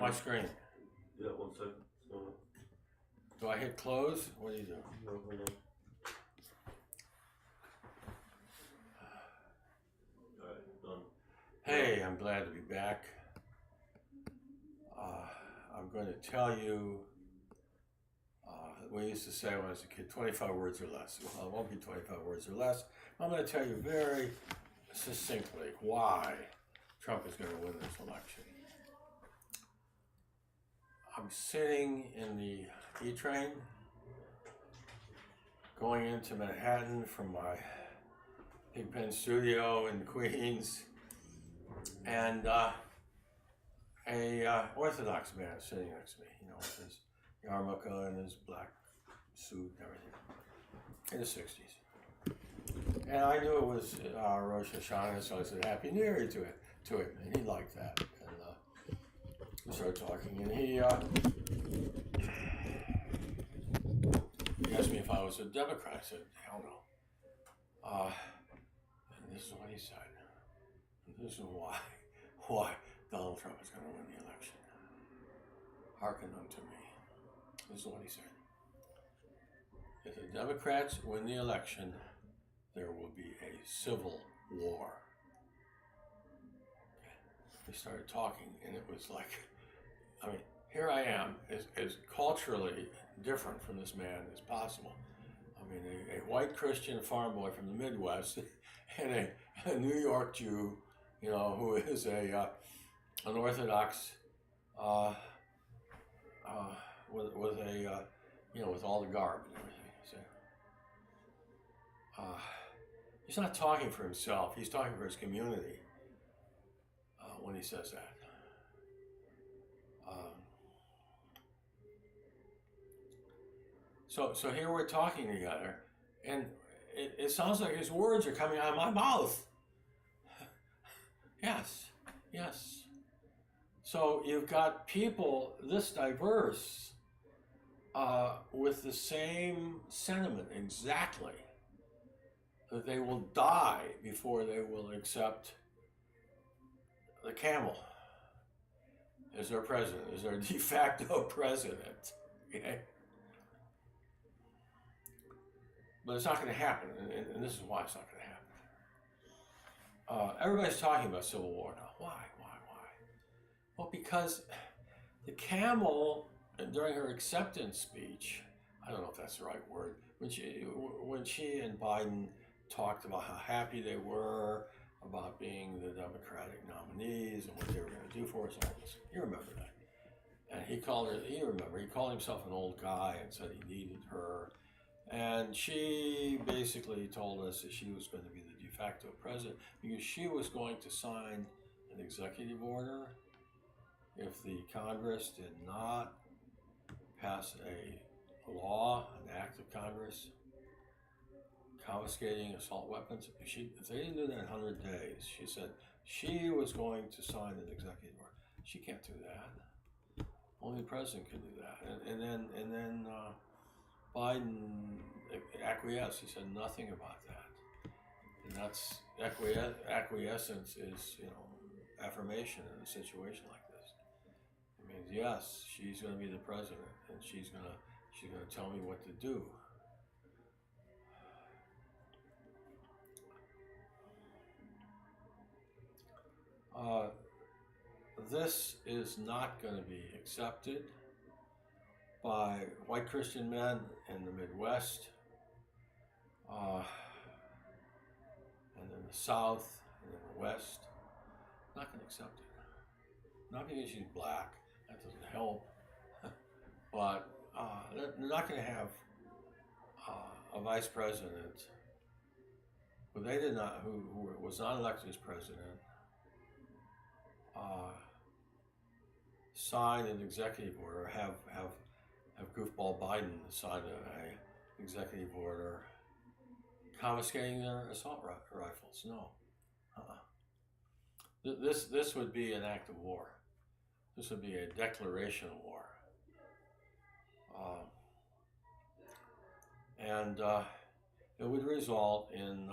my screen? Yeah, 1 second. Do I hit close? What do you do? No, hold on. Alright, done. Hey, I'm glad to be back. I'm going to tell you, we used to say when I was a kid, 25 words or less. Well, it won't be 25 words or less. I'm going to tell you very succinctly why Trump is going to win this election. I'm sitting in the E-train going into Manhattan from my Big Pen studio in Queens, and a Orthodox man sitting next to me, with his yarmulke and his black suit and everything, in the 60s. And I knew it was Rosh Hashanah, so I said Happy New Year to it, and he liked that. And we started talking, and he asked me if I was a Democrat. I said, hell no. And this is what he said. And this is why Donald Trump is going to win the election. Hearken unto me. This is what he said. If the Democrats win the election, there will be a civil war. We started talking, and it was like, here I am, as culturally different from this man as possible. A white Christian farm boy from the Midwest, and a New York Jew, who is an Orthodox, with all the garb and everything. So, he's not talking for himself. He's talking for his community when he says that. So here we're talking together, and it sounds like his words are coming out of my mouth. Yes. So you've got people this diverse with the same sentiment exactly, that they will die before they will accept the camel as their president, as their de facto president. Okay? But it's not going to happen, and this is why it's not going to happen. Everybody's talking about civil war now. Why? Well, because the camel, during her acceptance speech, I don't know if that's the right word, when she and Biden talked about how happy they were about being the Democratic nominees and what they were going to do for us, all this. You remember that. And he called himself an old guy and said he needed her. And she basically told us that she was going to be the de facto president because she was going to sign an executive order if the Congress did not pass a law, an act of Congress, confiscating assault weapons. If they didn't do that in 100 days, she said she was going to sign an executive order. She can't do that. Only the president can do that. And then Biden acquiesced. He said nothing about that. And that's acquiescence is, affirmation in a situation like this. It means yes, she's going to be the president, and she's going to tell me what to do. This is not going to be accepted by white Christian men in the Midwest, and in the South, and in the West. Not going to accept it. Not because she's black, that doesn't help, but they're not going to have a vice president who was not elected as president, sign an executive order, have goofball Biden sign an executive order confiscating their assault rifles. No. This would be an act of war. This would be a declaration of war. And it would result in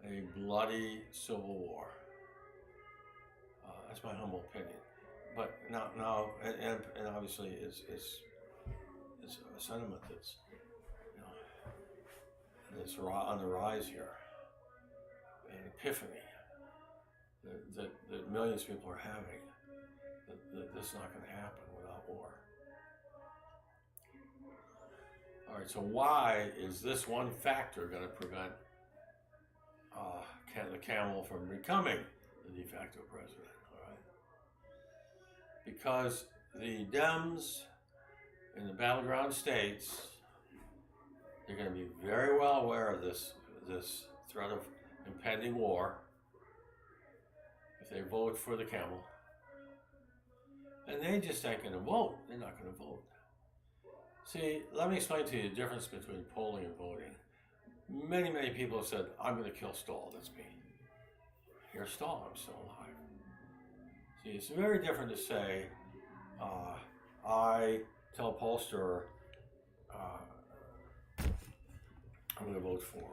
a bloody civil war. That's my humble opinion. But now, and obviously, it's a sentiment that's, you know, that's on the rise here, an epiphany that millions of people are having. That this is not going to happen without war. All right, so why is this one factor going to prevent the camel from becoming the de facto president? All right, because the Dems in the battleground states, they're going to be very well aware of this threat of impending war if they vote for the camel. And they just ain't going to vote. They're not going to vote. See, let me explain to you the difference between polling and voting. Many people have said, I'm going to kill Stahl. That's me. Here's Stahl. I'm still alive. See, it's very different to say, I tell a pollster, I'm going to vote for,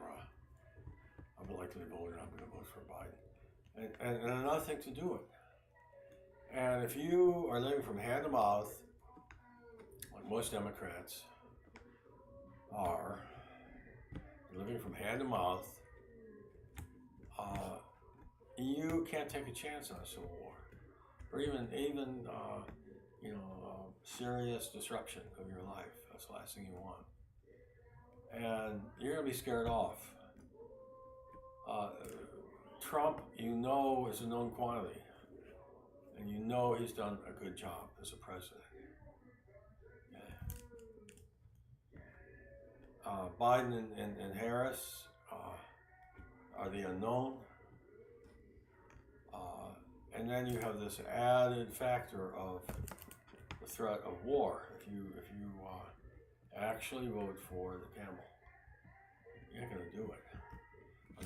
I'm likely to vote, and I'm going to vote for Biden. And another thing to do it. And if you are living from hand to mouth, like most Democrats are, living from hand to mouth, you can't take a chance on a civil war, or even serious disruption of your life. That's the last thing you want, and you're gonna be scared off. Trump, is a known quantity, and he's done a good job as a president. Biden and Harris are the unknown, and then you have this added factor of the threat of war. If you actually vote for the camel, you're not going to do it.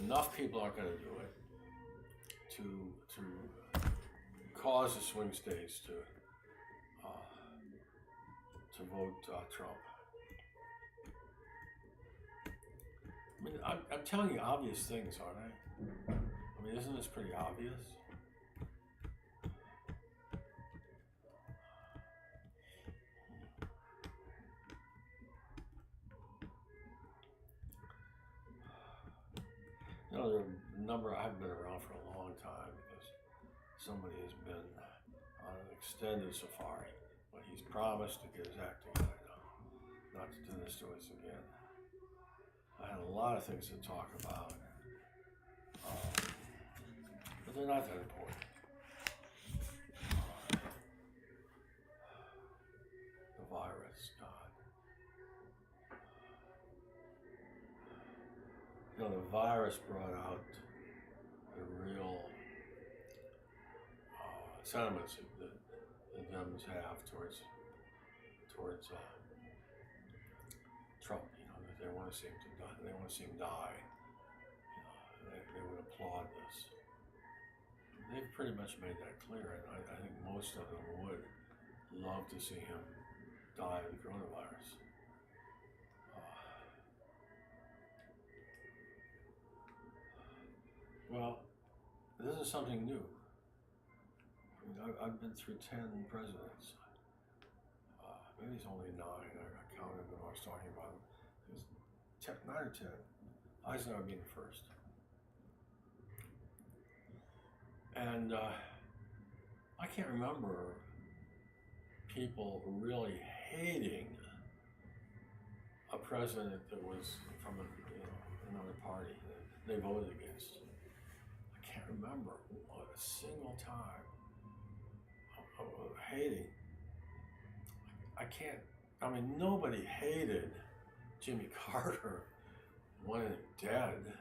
Enough people aren't going to do it to cause the swing states to vote Trump. I mean, I'm telling you obvious things, aren't I? I mean, isn't this pretty obvious? You know, there are a number, I haven't been around for a long time because somebody has been on an extended safari, but he's promised to get his act together now, not to do this to us again. I had a lot of things to talk about, but they're not that important. The virus, God. You know, the virus brought out the real sentiments that the Dems have towards Trump. You know, that they want to see him die. They want to see him die. You know, they would applaud this. They've pretty much made that clear, and I think most of them would love to see him die of the coronavirus. Well, this is something new. I mean, I've been through 10 presidents. Maybe it's only 9. I counted when I was talking about them. It was 9 or 10. Eisenhower being the first. And I can't remember people really hating a president that was from another party that they voted against. I can't remember a single time of hating. I mean, nobody hated Jimmy Carter, wanted him dead.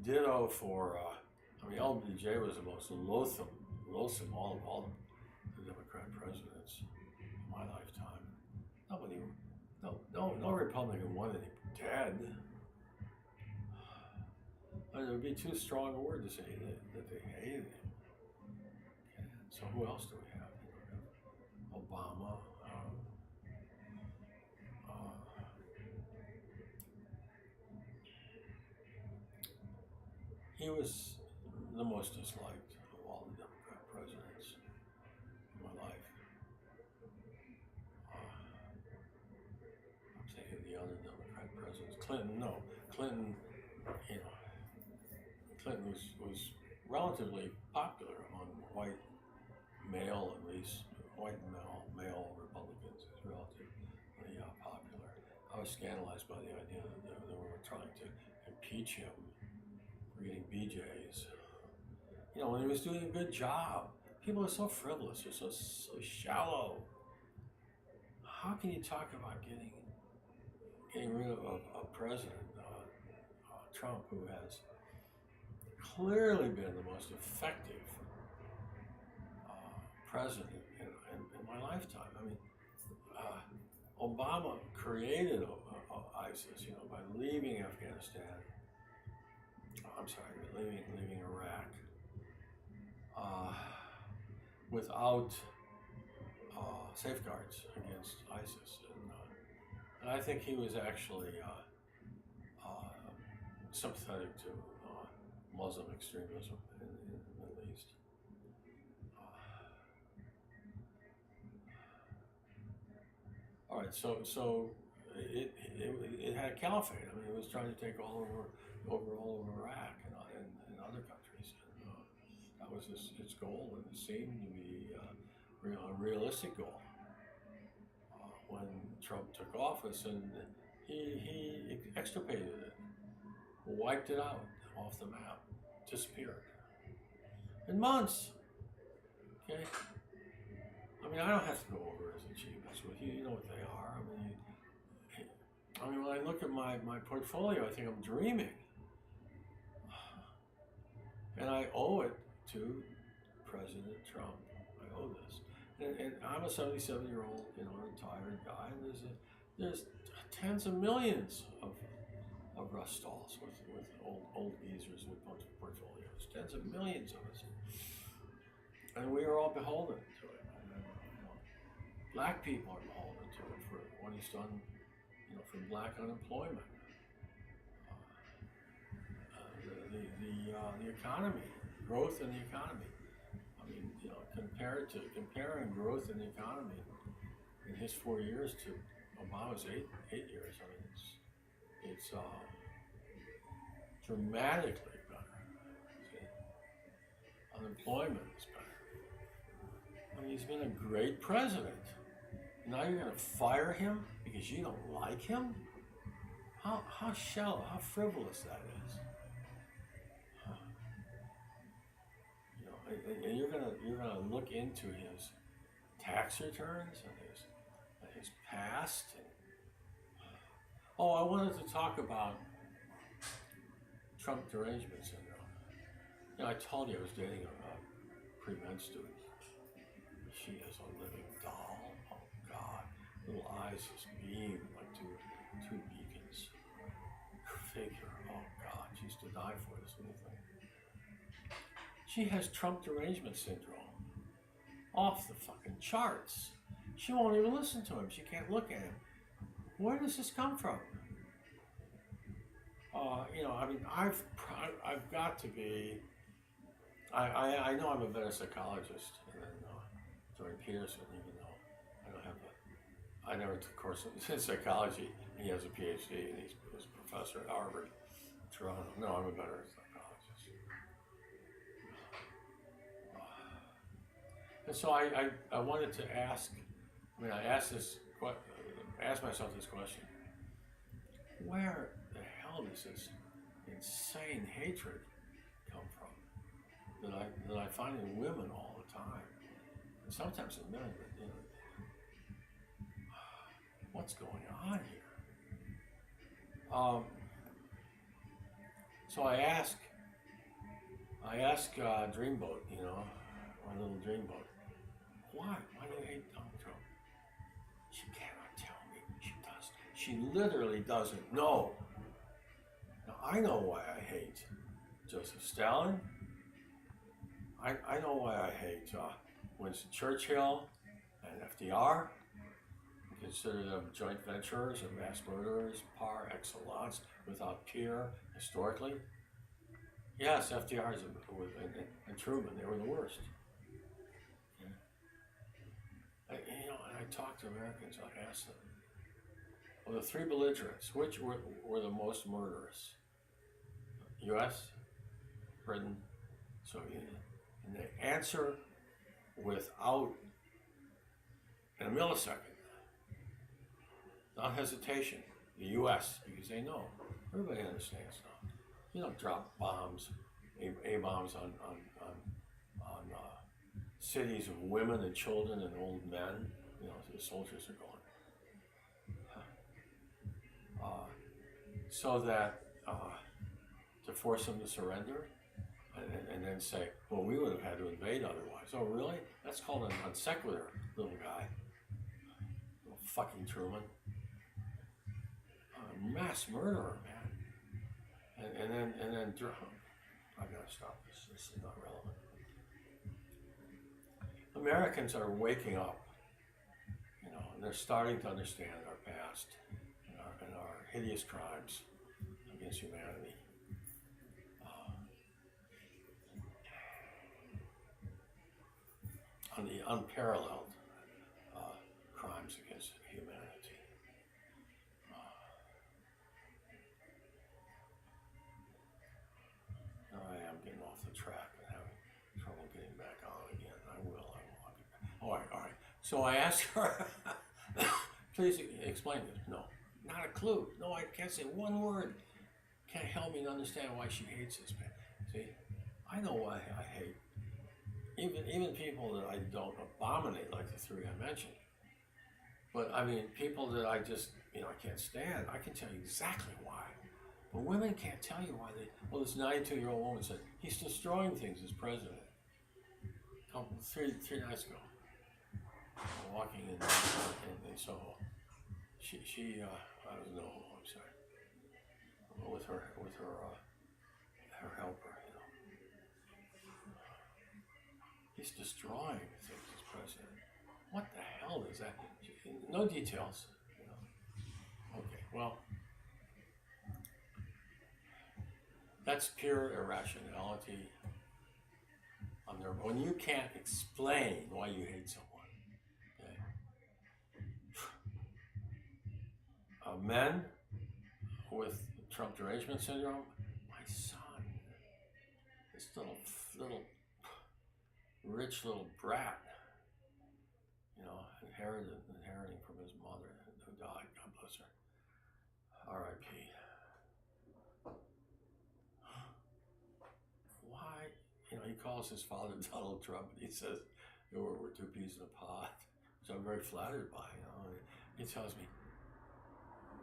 Ditto for, LBJ was the most loathsome of all the Democrat presidents in my lifetime. No Republican wanted him dead. I mean, it would be too strong a word to say that they hated him. So who else do we have? Obama. He was the most disliked of all the Democrat presidents. Clinton, you know, Clinton was relatively popular among white male, at least white male Republicans. Is relatively popular. I was scandalized by the idea that they were trying to impeach him for getting BJ's. You know, when he was doing a good job. People are so frivolous. They're so shallow. How can you talk about getting rid of a president, Trump, who has clearly been the most effective president in my lifetime? I mean, Obama created ISIS, you know, by leaving Afghanistan. I'm sorry, leaving Iraq without safeguards against ISIS, and I think he was actually sympathetic to Muslim extremism in the Middle East. All right, so it had a caliphate. I mean, it was trying to take all over Iraq and other countries. And, that was its goal, and it seemed to be a realistic goal. When Trump took office, and he extirpated it, wiped it out off the map, disappeared in months. Okay, I mean, I don't have to go over his achievements with you. You know what they are. I mean, when I look at my portfolio, I think I'm dreaming, and I owe it to President Trump. I owe this. And I'm a 77-year-old, you know, retired guy, and there's tens of millions of Russ Stalls with old geezers with portfolios, tens of millions of us, and we are all beholden to it. And, you know, black people are beholden to it for what he's done, you know, for black unemployment, the economy, growth in the economy. I mean, you know, comparing growth in the economy in his 4 years to Obama's eight years, I mean, it's dramatically better. See? Unemployment is better. I mean, he's been a great president. Now you're going to fire him because you don't like him? How shallow, how frivolous that is. And you're gonna look into his tax returns and his past. I wanted to talk about Trump derangement syndrome. You know, I told you I was dating a pre-med student. She is a living doll. Oh God, little eyes just beam like two beacons. Her figure. Oh God, she used to die for this little thing. She has Trump derangement syndrome. Off the fucking charts. She won't even listen to him. She can't look at him. Where does this come from? You know, I mean, I've got to be. I know I'm a better psychologist than Jordan Peterson, even though I don't have I never took a course in psychology. He has a PhD and he's a professor at Harvard, Toronto. No, I'm a better psychologist. And so I wanted to ask. I mean, I asked myself this question: where the hell does this insane hatred come from that I find in women all the time, and sometimes in men? You know, what's going on here? So I ask Dreamboat, you know, my little Dreamboat, why do you hate Donald Trump? She cannot tell me. She does. She literally doesn't know. Now I know why I hate Joseph Stalin. I know why I hate Winston Churchill and FDR. I consider them joint venturers and mass murderers par excellence, without peer, historically. Yes, FDR and Truman, they were the worst. You know, and I talk to Americans, I ask them, Of the three belligerents, which were the most murderous? U.S., Britain, Soviet Union. And they answer without, in a millisecond, not hesitation, the U.S., because they know. Everybody understands now. You don't drop bombs, A bombs on cities of women and children and old men. You know, the soldiers are going. So that to force them to surrender, and then say, well, we would have had to invade otherwise. Oh, really? That's called an non sequitur, little guy. Little fucking Truman. Mass murderer, man. And then I gotta stop this. This is not relevant. Americans are waking up, you know, and they're starting to understand our past and our hideous crimes against humanity. On the unparalleled crimes against humanity. I am getting off the track and having trouble getting back on again. I will. All right. So I asked her, please explain this. No, not a clue. No, I can't say one word. Can't help me to understand why she hates this man. See, I know why I hate even people that I don't abominate, like the three I mentioned. But I mean, people that I just, you know, I can't stand. I can tell you exactly why. But women can't tell you why they. Well, this 92-year-old woman said he's destroying things as president. Three nights ago, walking in Soho. She I don't know. I'm sorry. With her helper, you know. He's destroying things as president. What the hell is that? No details. You know. Okay. Well. That's pure irrationality on their. When you can't explain why you hate someone, okay? Men with Trump derangement syndrome. My son, this little rich little brat, you know, inheriting from his mother who died. God bless her. R.I.P. You know, he calls his father Donald Trump, and he says, we're two peas in a pod, which I'm very flattered by, you know. He tells me,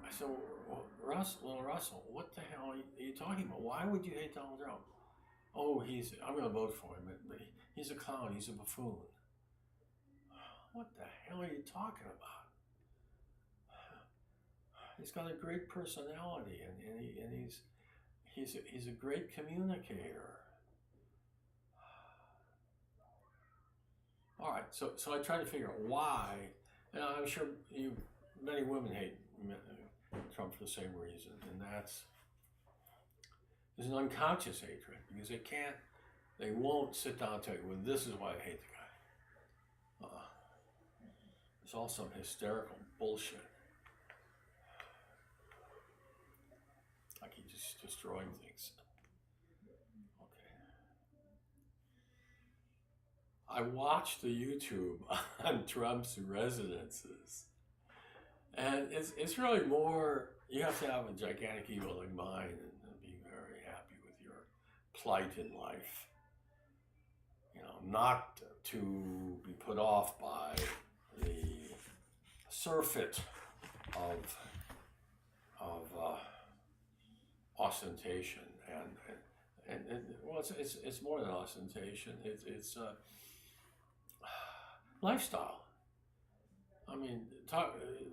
I said, well, Russell, what the hell are you talking about? Why would you hate Donald Trump? Oh, I'm going to vote for him, but he's a clown, he's a buffoon. What the hell are you talking about? He's got a great personality, and he's a great communicator. All right, so I try to figure out why, and I'm sure many women hate Trump for the same reason, and there's an unconscious hatred because they won't sit down and tell you, well, this is why I hate the guy. It's all some hysterical bullshit. Like he's just destroying things. I watched the YouTube on Trump's residences, and it's really more, you have to have a gigantic ego like mine and be very happy with your plight in life. You know, not to be put off by the surfeit of ostentation and well, it's more than ostentation. It's lifestyle. I mean,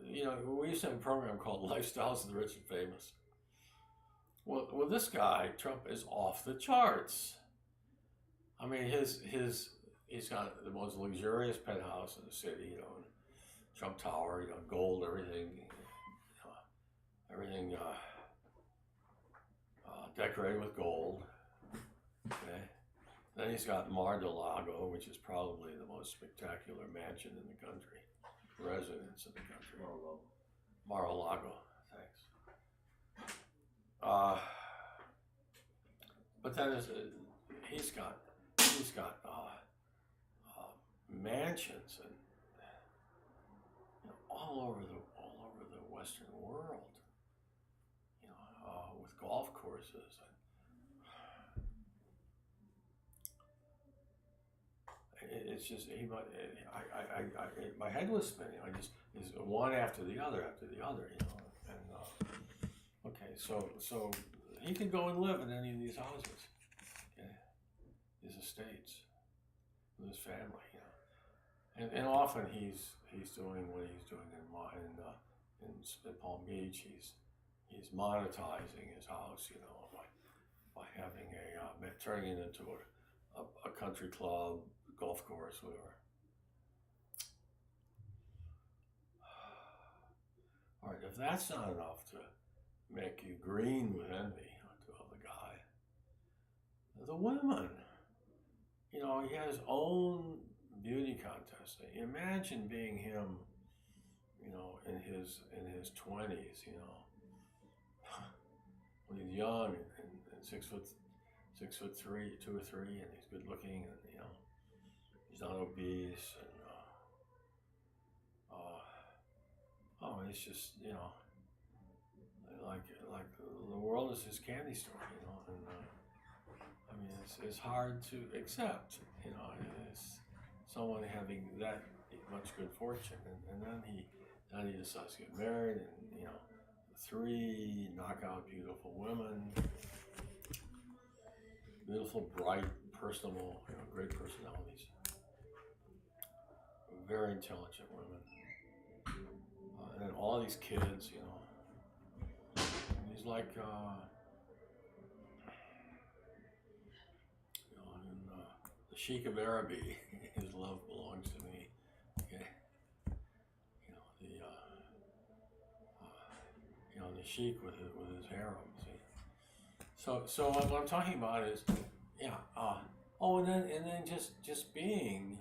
you know, we used to have a program called Lifestyles of the Rich and Famous. Well, this guy Trump is off the charts. I mean, he's got the most luxurious penthouse in the city. You know, Trump Tower. You know, gold, everything. Everything decorated with gold. Okay. Then he's got Mar-a-Lago, which is probably the most spectacular mansion in the country, residence in the country. Mar-a-Lago, thanks. Uh, but then he's got mansions and all over the Western world, with golf courses. It's just my head was spinning. I just is one after the other, and okay, so he could go and live in any of these houses, okay, these estates, with his family, and often he's doing what he's doing in Palm Beach. He's monetizing his house, by having turning it into a country club, golf course, whatever. All right, if that's not enough to make you green with envy of the guy, the women, he has his own beauty contest. Imagine being him, in his 20s, when he's young and 6'3", 2 or 3, and he's good looking, and he's not obese, and it's just like the world is his candy store, and I mean it's hard to accept, as someone having that much good fortune, and then he decides to get married, and 3 knockout beautiful women, beautiful, bright, personable, great personalities, very intelligent women, and then all these kids, he's like, the Sheikh of Araby, his love belongs to me. Okay, the Sheikh with his harem. See, so what I'm talking about is, and then just getting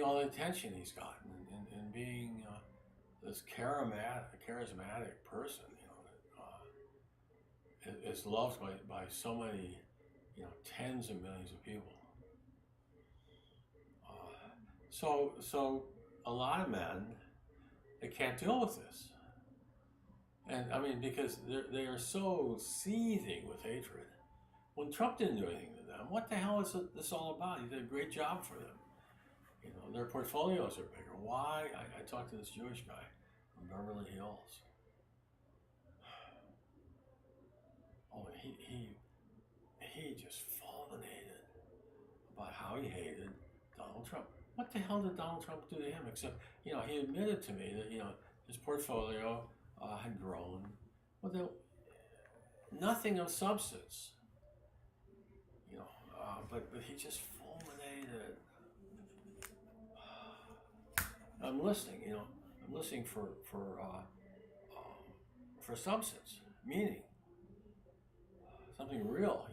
all the attention he's gotten, and being this charismatic person, that is loved by so many, tens of millions of people. So a lot of men, they can't deal with this, and I mean, because they are so seething with hatred. When Trump didn't do anything to them, what the hell is this all about? He did a great job for them. Their portfolios are bigger. Why? I talked to this Jewish guy from Beverly Hills. Oh, he just fulminated about how he hated Donald Trump. What the hell did Donald Trump do to him? Except, he admitted to me that, his portfolio had grown. Well, nothing of substance. But he just fulminated. I'm listening. I'm listening for substance, meaning, something real.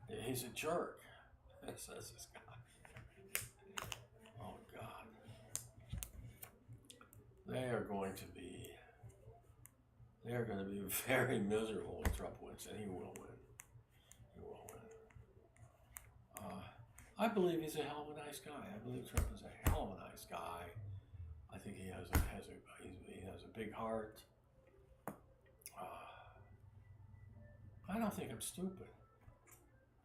He's a jerk. Says this guy. Oh God. They are going to be very miserable when Trump wins, and he will win. I believe he's a hell of a nice guy. I believe Trump is a hell of a nice guy. I think he has a big heart. I don't think I'm stupid.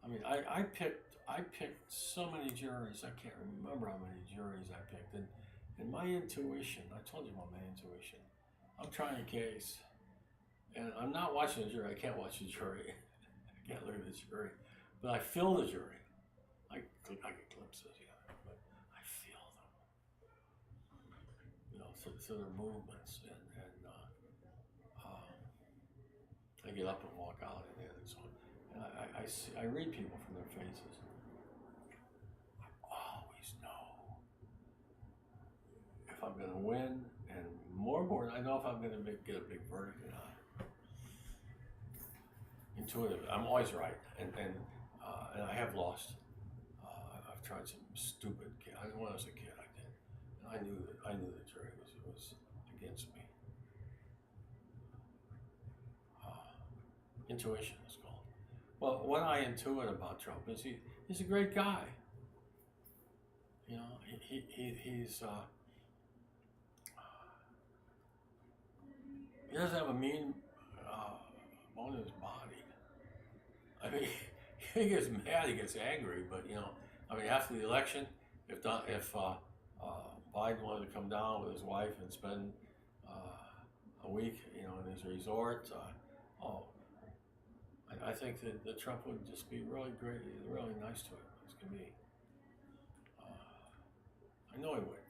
I mean, I picked so many juries. I can't remember how many juries I picked. And my intuition, I told you about my intuition. I'm trying a case, and I'm not watching the jury. I can't watch the jury. I can't look at the jury, but I feel the jury. I get glimpses, but I feel them. So their movements, and I get up and walk out, and so on. And I read people from their faces. I always know if I'm going to win, and more important, I know if I'm going to get a big verdict or not. Intuitive. I'm always right, and I have lost. I've tried some stupid. When I was a kid, I did, and I knew the jury was against me. Intuition is called. Well, what I intuit about Trump is he's a great guy. You know, he's he doesn't have a mean bone in his body. I mean, he gets mad, he gets angry, but you know, I mean, after the election, if Biden wanted to come down with his wife and spend a week, you know, in his resort, I think that Trump would just be really great, really nice to him. He's gonna be. I know he would,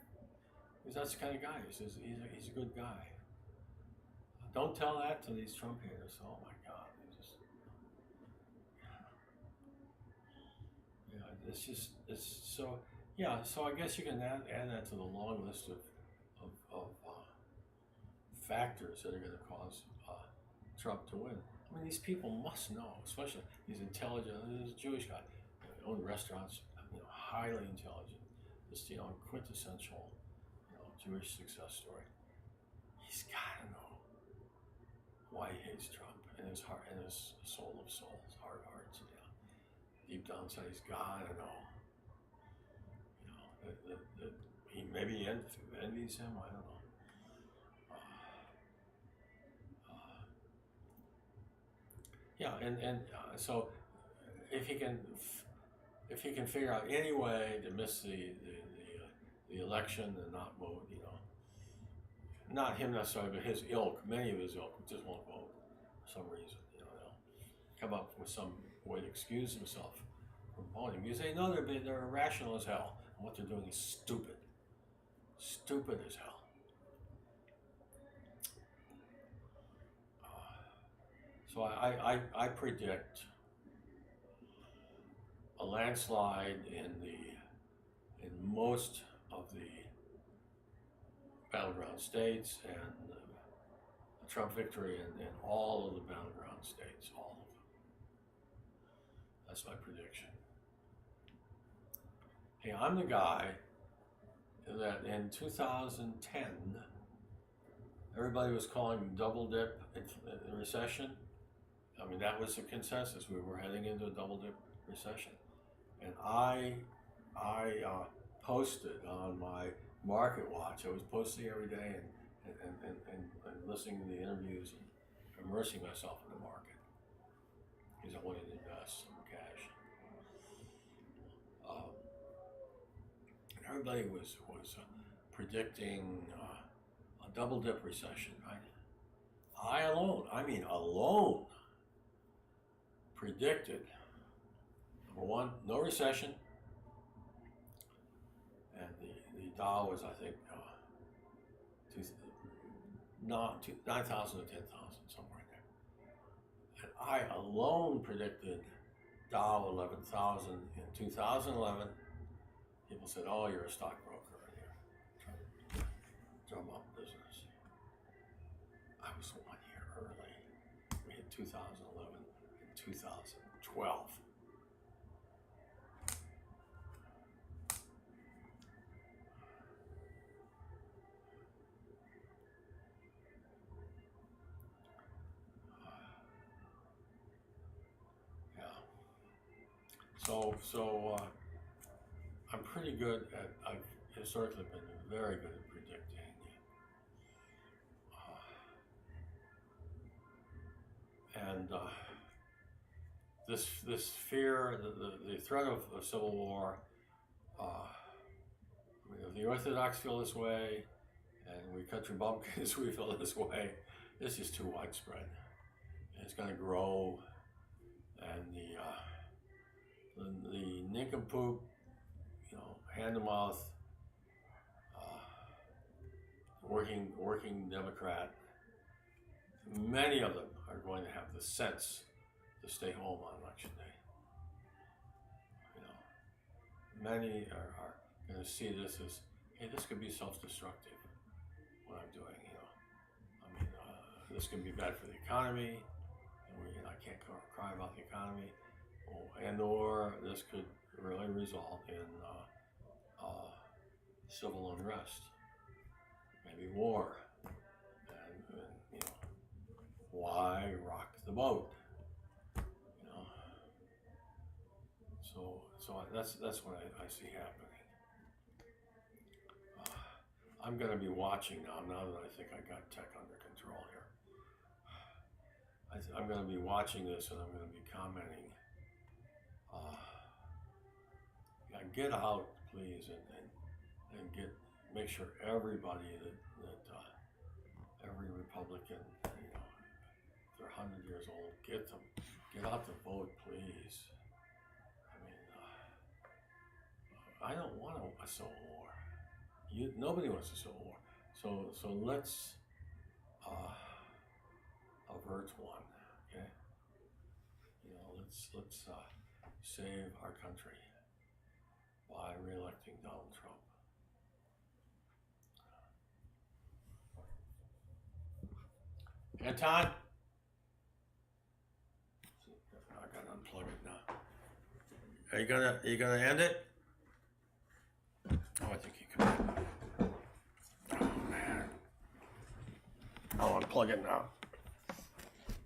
because that's the kind of guy. He's a good guy. Don't tell that to these Trump haters. Oh my God, it's so. Yeah, so I guess you can add that to the long list of factors that are going to cause Trump to win. I mean, these people must know, especially these intelligent. There's a Jewish guy, owned restaurants, you know, highly intelligent, just you know, quintessential, you know, Jewish success story. He's got to know why he hates Trump in his heart, in his soul of souls, heart of hearts. You know, deep down inside, he's got to know. You know, that he maybe envies him. I don't know. Yeah, and so if he can figure out any way to miss the election and not vote, you know, not him necessarily, but his ilk, many of his ilk just won't vote for some reason, you know, they'll come up with some way to excuse himself from voting because they know they're irrational as hell, and what they're doing is stupid as hell. So I predict a landslide in most of the battleground states and a Trump victory in all of the battleground states, all of them. That's my prediction. Hey, I'm the guy that in 2010 everybody was calling double dip recession. I mean, that was the consensus. We were heading into a double dip recession. And I posted on my Market Watch. I was posting every day and listening to the interviews and immersing myself in the market because I wanted to invest some cash. And everybody was predicting a double dip recession, right? I alone, predicted, number one, no recession, and the Dow was, I think, 9,000 to 10,000, somewhere in there. And I alone predicted Dow 11,000 in 2011. People said, "Oh, you're a stockbroker, and you're trying to drum up business." I was 1 year early. We hit 2011 and 2012. Yeah. So I'm pretty good at. I've historically been very good at predicting. And this fear, the threat of civil war. I mean, if the Orthodox feel this way, and we cut Republicans, we feel this way. This is too widespread. And it's going to grow, and the nincompoop, you know, hand-to-mouth, working Democrat. Many of them are going to have the sense to stay home on election day. You know, many are going to see this as, hey, this could be self-destructive, what I'm doing, you know. I mean, this could be bad for the economy, and I can't cry about the economy, or this could really result in civil unrest, maybe war, and you know, why rock the boat? So that's what I see happening. I'm going to be watching now that I think I got tech under control here. I'm going to be watching this and I'm going to be commenting. Yeah, get out, please, and make sure everybody that every Republican, they're 100 years old, get out to vote, please. I mean, I don't want a civil war. Nobody wants a civil war. So let's avert one. Okay. Let's save our country by re-electing Donald Trump. Anton? I gotta unplug it now. Are you gonna end it? Oh, I think you can. Oh man. I'll unplug it now.